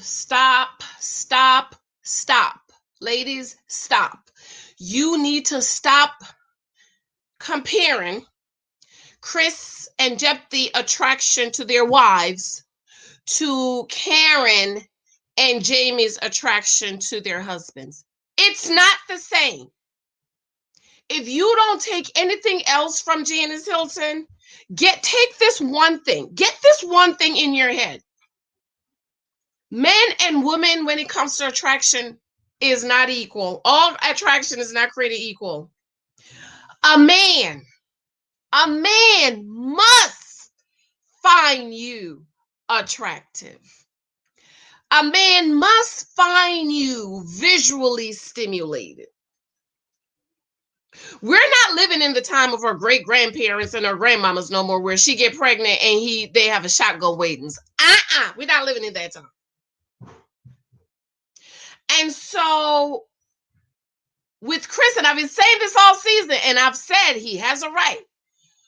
stop, stop, stop. Ladies, stop. You need to stop comparing Chris and Jephthah's attraction to their wives to Karen and Jamie's attraction to their husbands. It's not the same. If you don't take anything else from Janice Hylton, take this one thing. Get this one thing in your head. Men and women, when it comes to attraction, is not equal. All attraction is not created equal. A man must find you attractive. A man must find you visually stimulated. We're not living in the time of our great grandparents and our grandmamas no more, where she get pregnant and they have a shotgun weddings. We're not living in that time. And so with Chris, and I've been saying this all season, and I've said he has a right.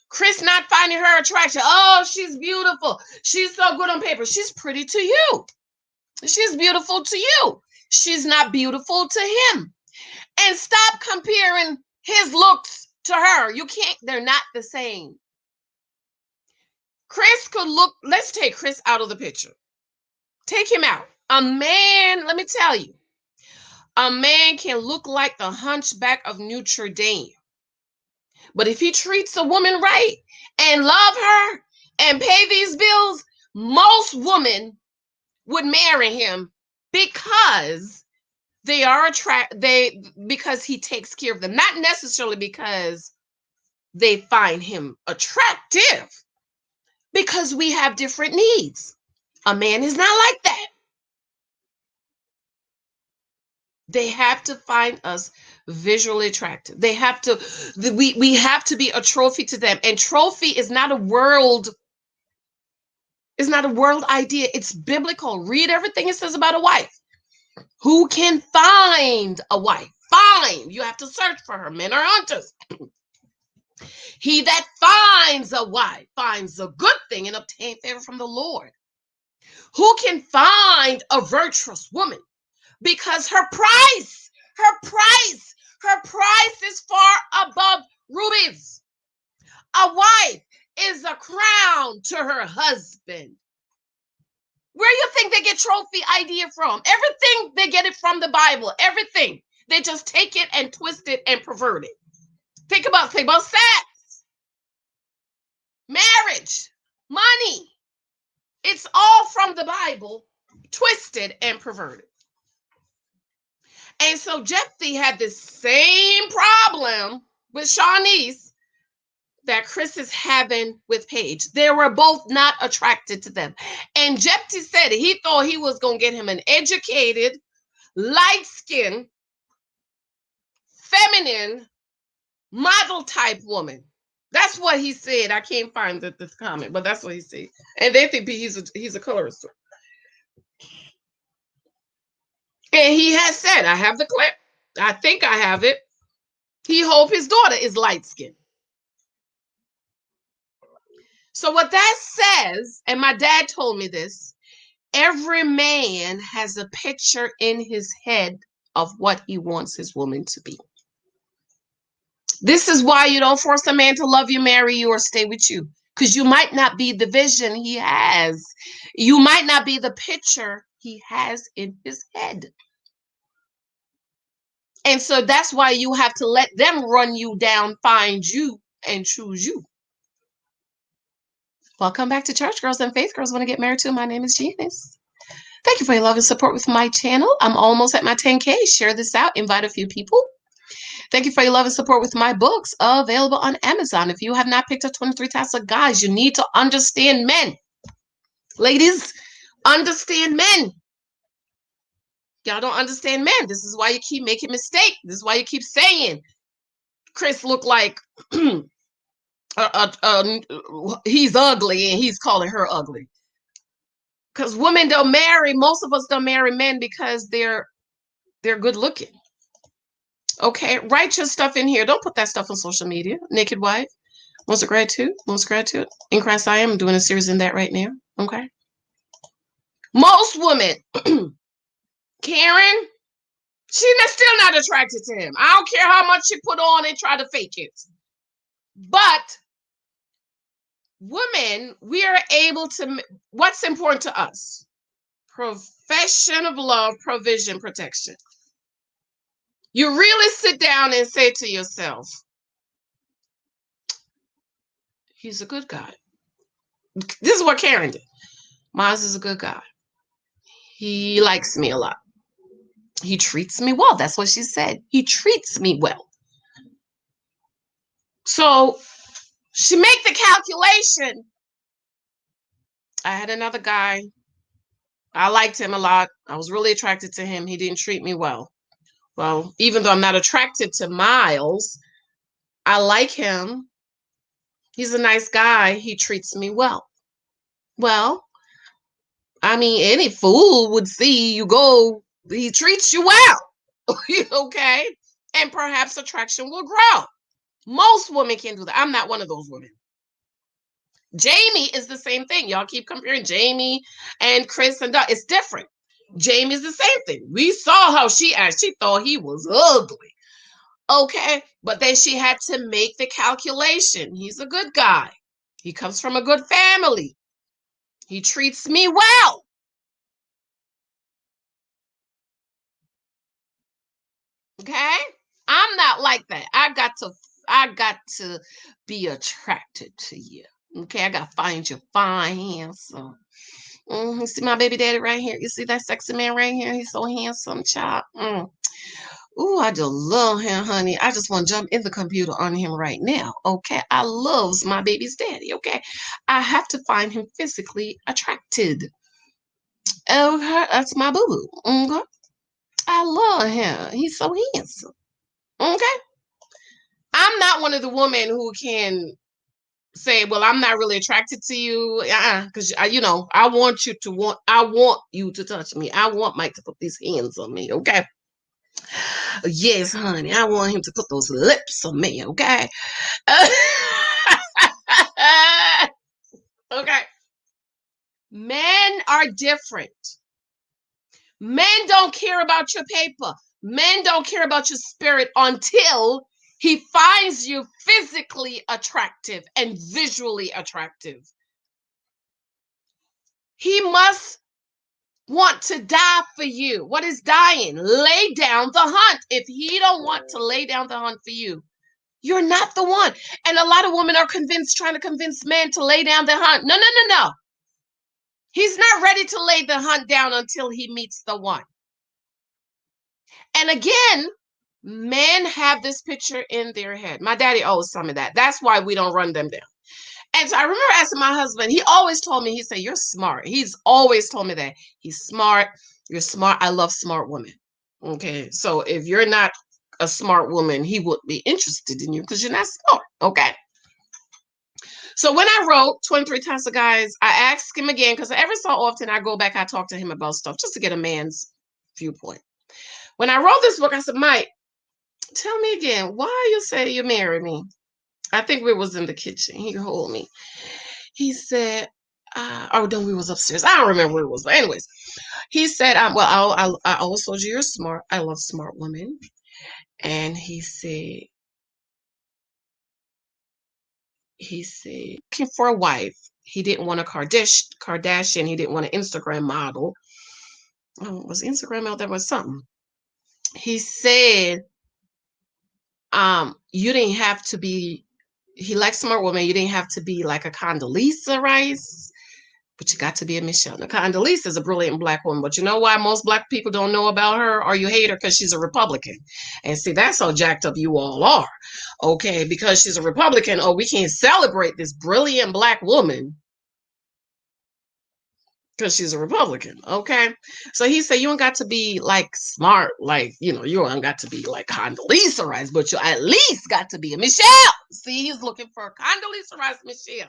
Chris not finding her attraction. Oh, she's beautiful. She's so good on paper. She's pretty to you. She's beautiful to you. She's not beautiful to him. And stop comparing his looks to her. You can't, they're not the same. Chris could look, let's take Chris out of the picture. Take him out. A man, let me tell you, a man can look like the Hunchback of Notre Dame. But if he treats a woman right and love her and pay these bills, most women would marry him because because he takes care of them, not necessarily because they find him attractive, because we have different needs. A man is not like that. They have to find us visually attractive. They have to, we have to be a trophy to them. And trophy is not a world, idea. It's biblical. Read everything it says about a wife. Who can find a wife? Find. You have to search for her. Men are hunters. He that finds a wife finds a good thing and obtain favor from the Lord. Who can find a virtuous woman? Because her price is far above rubies. A wife is a crown to her husband. Where do you think they get trophy idea from? Everything, they get it from the Bible. Everything. They just take it and twist it and pervert it. Think about sex, marriage, money. It's all from the Bible, twisted and perverted. And so Jephthah had this same problem with Shawnice that Chris is having with Paige. They were both not attracted to them. And Jephthah said he thought he was going to get him an educated, light-skinned, feminine, model type woman. That's what he said. I can't find this comment, but that's what he said. And they think he's a colorist. And he has said, I have the clip. I think I have it. He hope his daughter is light-skinned. So what that says, and my dad told me this, every man has a picture in his head of what he wants his woman to be. This is why you don't force a man to love you, marry you, or stay with you. Because you might not be the vision he has. You might not be the picture he has in his head. And so that's why you have to let them run you down, find you, and choose you. Welcome back to Church Girls and Faith Girls Want to Get Married Too. My name is Janice. Thank you for your love and support with my channel. I'm almost at my 10K. Share this out. Invite a few people. Thank you for your love and support with my books available on Amazon. If you have not picked up 23 Types of Guys, you need to understand men. Ladies, understand men. Y'all don't understand men. This is why you keep making mistakes. This is why you keep saying Chris looked like he's ugly and he's calling her ugly. Because women don't marry, most of us don't marry men because they're good looking. Okay, write your stuff in here. Don't put that stuff on social media. Naked wife, most gratitude. In Christ I am doing a series in that right now. Okay. Most women, Karen, she's still not attracted to him. I don't care how much she put on and try to fake it. But women, we are able to, what's important to us? Profession of love, provision, protection. You really sit down and say to yourself, he's a good guy. This is what Karen did. Miles is a good guy. He likes me a lot. He treats me well. That's what she said. He treats me well. So she make the calculation. I had another guy. I liked him a lot. I was really attracted to him. He didn't treat me well. Well, even though I'm not attracted to Miles, I like him. He's a nice guy. He treats me well. Well, I mean, any fool would see you go, he treats you well. Okay? And perhaps attraction will grow. Most women can do that. I'm not one of those women. Jamie is the same thing. Y'all keep comparing Jamie and Chris and Doug. It's different. Jamie's the same thing. We saw how she acted. She thought he was ugly. Okay, but then she had to make the calculation. He's a good guy. He comes from a good family. He treats me well. Okay? I'm not like that. I got to be attracted to you. Okay, I got to find you fine, handsome. You see my baby daddy right here? You see that sexy man right here? He's so handsome, child. Ooh, I just love him, honey. I just want to jump in the computer on him right now. Okay. I loves my baby's daddy. Okay. I have to find him physically attracted. Okay. That's my boo-boo. Okay. I love him. He's so handsome. Okay. I'm not one of the women who can say, well, I'm not really attracted to you. Because I want you to touch me. I want Mike to put these hands on me. Okay. Yes, honey. I want him to put those lips on me. Okay. Okay. Men are different. Men don't care about your paper. Men don't care about your spirit until he finds you physically attractive and visually attractive. He must want to die for you. What is dying? Lay down the hunt. If he don't want to lay down the hunt for you, you're not the one. And a lot of women are trying to convince men to lay down the hunt. No, no, no, no. He's not ready to lay the hunt down until he meets the one. And again, men have this picture in their head. My daddy always told me that. That's why we don't run them down. And so I remember asking my husband, he always told me, he said, you're smart. He's always told me that. He's smart. You're smart. I love smart women. Okay. So if you're not a smart woman, he would be interested in you because you're not smart. Okay. So when I wrote 23 Times to Guys, I asked him again because every so often I go back, I talk to him about stuff just to get a man's viewpoint. When I wrote this book, I said, Mike, tell me again, why you say you married me? I think we was in the kitchen. He hold me. He said, then we was upstairs. I don't remember where it was, but anyways, he said, well, I always told you you're smart. I love smart women. And he said, looking for a wife. He didn't want a Kardashian. He didn't want an Instagram model. Was Instagram out there? Was something. He said, you didn't have to be, he likes smart women. You didn't have to be like a Condoleezza Rice, but you got to be a Michelle. Now, Condoleezza is a brilliant Black woman, but you know why most Black people don't know about her, or you hate her? Because she's a Republican. And see, that's how jacked up you all are. Okay, because she's a Republican, we can't celebrate this brilliant Black woman because she's a Republican. Okay. So he said, you don't got to be like smart, like, you don't got to be like Condoleezza Rice, but you at least got to be a Michelle. See, he's looking for a Condoleezza Rice Michelle.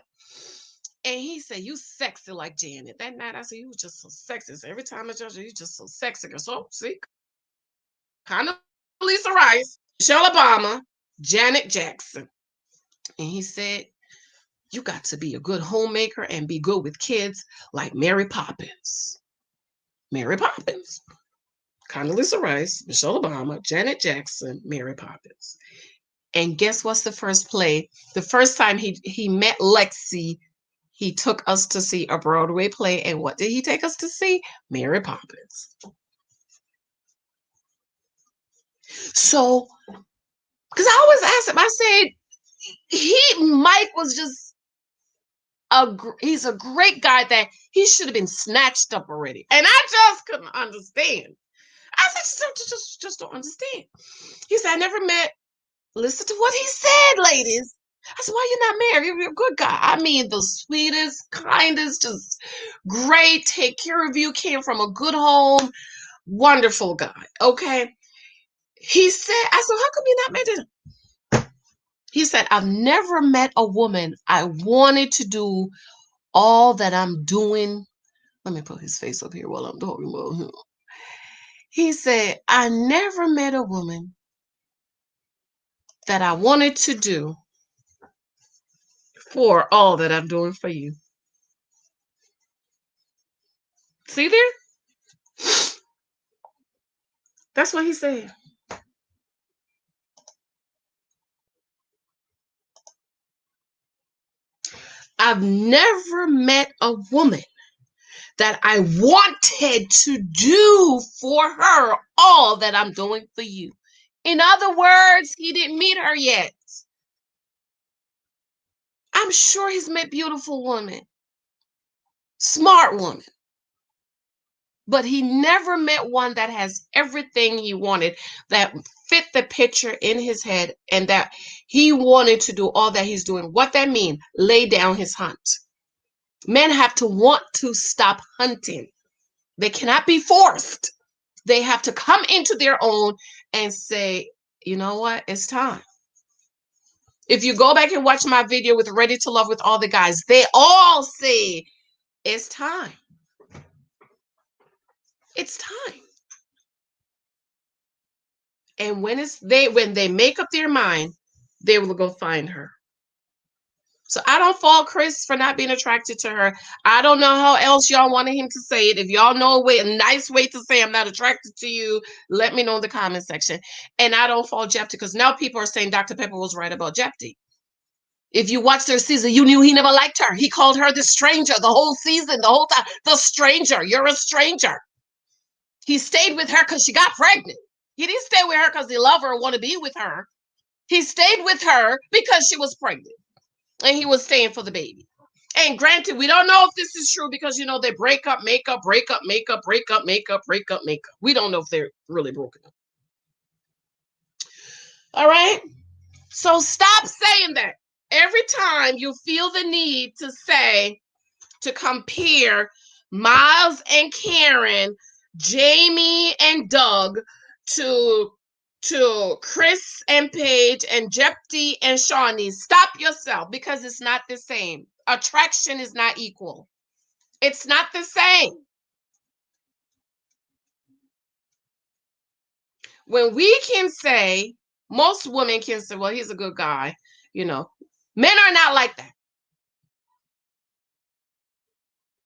And he said, you sexy like Janet. That night I said, you was just so sexy. So every time I judge you, you just so sexy. So see, Condoleezza Rice, Michelle Obama, Janet Jackson. And he said, you got to be a good homemaker and be good with kids like Mary Poppins. Mary Poppins. Condoleezza Rice, Michelle Obama, Janet Jackson, Mary Poppins. And guess what's the first play? The first time he met Lexi, he took us to see a Broadway play. And what did he take us to see? Mary Poppins. So, because I always ask him, I said, Mike was just he's a great guy that he should have been snatched up already. And I just couldn't understand. I said, just don't understand. He said, I never met. Listen to what he said, ladies. I said, why you not married? You're a good guy. I mean, the sweetest, kindest, just great, take care of you, came from a good home, wonderful guy. Okay. He said, I said, how come you not met him? He said, I've never met a woman I wanted to do all that I'm doing. Let me put his face up here while I'm talking about him. He said, I never met a woman that I wanted to do for all that I'm doing for you. See there? That's what he said. I've never met a woman that I wanted to do for her all that I'm doing for you. In other words, he didn't meet her yet. I'm sure he's met beautiful women, smart women, but he never met one that has everything he wanted, that fit the picture in his head, and that he wanted to do all that he's doing. What that means? Lay down his hunt. Men have to want to stop hunting. They cannot be forced. They have to come into their own and say, you know what? It's time. If you go back and watch my video with Ready to Love with all the guys, they all say it's time. It's time. And when they make up their mind, they will go find her. So I don't fault Chris for not being attracted to her. I don't know how else y'all wanted him to say it. If y'all know a nice way to say I'm not attracted to you, let me know in the comment section. And I don't fault Jephte, because now people are saying Dr. Pepper was right about Jephte. If you watched their season, you knew he never liked her. He called her the stranger the whole season, the whole time. The stranger. You're a stranger. He stayed with her because she got pregnant. He didn't stay with her because he loved her or want to be with her. He stayed with her because she was pregnant. And he was staying for the baby. And granted, we don't know if this is true because, you know, they break up, make up, break up, make up, break up, make up, break up, make up. We don't know if they're really broken up. All right? So stop saying that. Every time you feel the need to compare Miles and Karen, Jamie and Doug to Chris and Paige and Jephte and Shawnee, stop yourself, because it's not the same. Attraction is not equal. It's not the same. When we can say, most women can say, well, he's a good guy, you know. Men are not like that.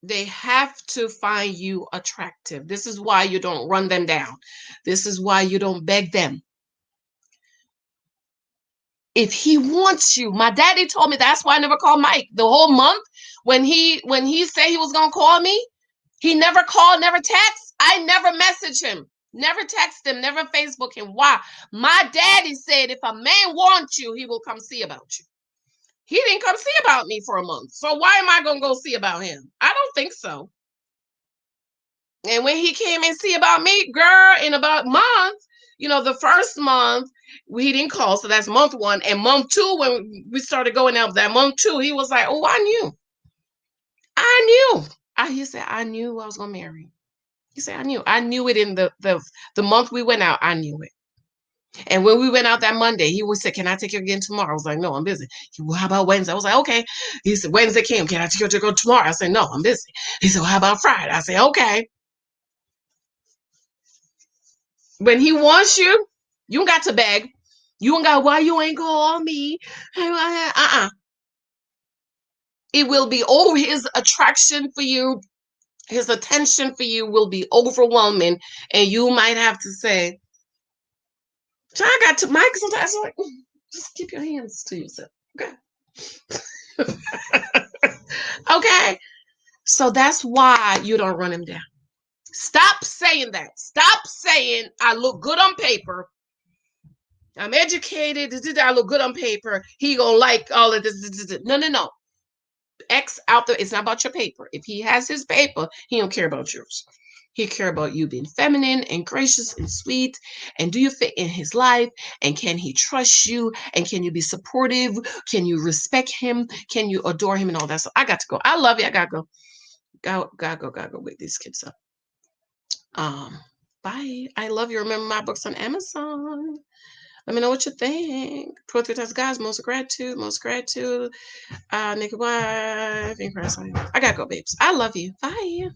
They have to find you attractive. This is why you don't run them down. This is why you don't beg them. If he wants you, my daddy told me, that's why I never called Mike the whole month. When he said he was gonna call me, he never called, never text. I never messaged him, never text him, never Facebook him. Why? My daddy said if a man wants you, he will come see about you. He didn't come see about me for a month, so why am I gonna go see about him? I don't think so. And when he came and see about me, girl, in about months, you know, the first month he didn't call, so that's month one. And month two, when we started going out, that month two, he was like, "Oh, I knew. He said, I knew I was gonna marry you. He said, I knew it in the month we went out. I knew it. And when we went out that Monday, he would say, can I take you again tomorrow? I was like, no, I'm busy. He said, well, how about Wednesday? I was like, okay. He said, Wednesday came. Can I take you to go tomorrow? I said, no, I'm busy. He said, well, how about Friday? I said, okay. When he wants you, you got to beg. You ain't got, why you ain't call me? It will be over his attraction for you. His attention for you will be overwhelming, and you might have to say, so I got to Mike sometimes. I'm like, just keep your hands to yourself. Okay. Okay. So that's why you don't run him down. Stop saying that. Stop saying, I look good on paper. I'm educated. I look good on paper. He gonna like all of this. No, no, no. X out there. It's not about your paper. If he has his paper, he don't care about yours. He care about you being feminine and gracious and sweet. And do you fit in his life? And can he trust you? And can you be supportive? Can you respect him? Can you adore him and all that? So I got to go. I love you. I gotta go. Gotta go wake these kids up. Bye. I love you. Remember my books on Amazon. Let me know what you think. 23 times guys, most gratitude. Naked wife. I gotta go, babes. I love you. Bye.